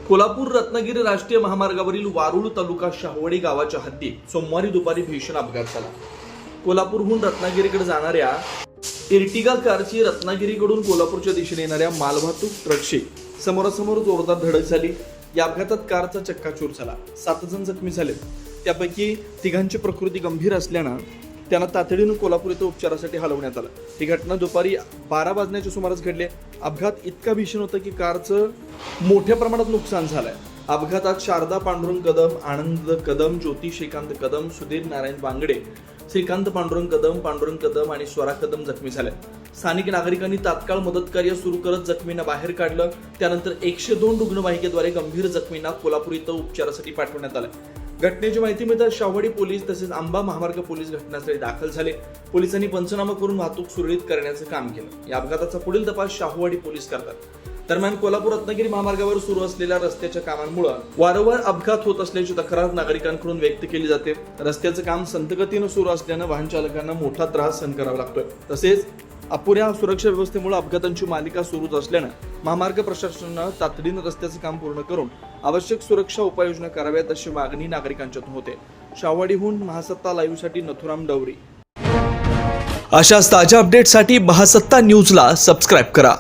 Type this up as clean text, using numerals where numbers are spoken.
कोल्हापूर रत्नागिरी राष्ट्रीय महामार्गावरील वारुळ तालुका शाहवाडी गावाच्या हद्दीत सोमवारी दुपारी भीषण अपघात झाला। कोल्हापूरहून रत्नागिरीकडे जाणाऱ्या इर्टिगा कारची रत्नागिरीकडून कोल्हापूरच्या दिशेने येणाऱ्या मालवाहतूक ट्रकशी समोरासमोर जोरदार धडक झाली। या अपघातात कारचा चक्काचूर झाला। 7 जण जखमी झाले, त्यापैकी 3घांची प्रकृती गंभीर असल्यानं त्यांना तातडीनं कोल्हापूर येथे उपचारासाठी हलवण्यात आलं। ही घटना दुपारी 12 वाजण्याच्या सुमारास घडली। अपघात इतका भीषण होता की कारचं मोठ्या प्रमाणात नुकसान झालंय। अपघातात शारदा पांडुरंग कदम, आनंद कदम, ज्योती श्रीकांत कदम, सुधीर नारायण बांगडे, श्रीकांत पांडुरंग कदम आणि स्वरा कदम जखमी झाले। स्थानिक नागरिकांनी तात्काळ मदत कार्य सुरू करत जखमींना बाहेर काढलं। त्यानंतर 102 रुग्णवाहिकेद्वारे गंभीर जखमींना कोल्हापूर इथं उपचारासाठी पाठवण्यात आलं। घटनेची माहिती मिळताच शाहवाडी पोलीस तसेच आंबा महामार्ग पोलीस घटनास्थळी दाखल झाले। पोलिसांनी पंचनामा करून वाहतूक सुरळीत करण्याचं काम केलं। या अपघाताचा पुढील तपास शाहवाडी पोलीस करतात। दरम्यान कोल्हापूर रत्नागिरी महामार्गावर सुरू असलेल्या रस्त्याच्या कामांमुळे वारंवार अपघात होत असल्याची तक्रार नागरिकांकडून व्यक्त केली जाते। रस्त्याचं काम संथगतीनं सुरू असल्यानं वाहन चालकांना मोठा त्रास सहन करावा लागतोय। तसेच अपुऱ्या सुरक्षा व्यवस्थेमुळे अपघातांची मालिका सुरूच असल्यानं महामार्ग प्रशासनानं तातडीनं रस्त्याचं काम पूर्ण करून आवश्यक सुरक्षा उपाययोजना कराव्यात अशी मागणी नागरिकांच्यातून होते। शाहवाडीहून महासत्ता लाईव्हसाठी नथुराम डवरी। अशाच ताज्या अपडेटसाठी महासत्ता न्यूजला सबस्क्राईब करा।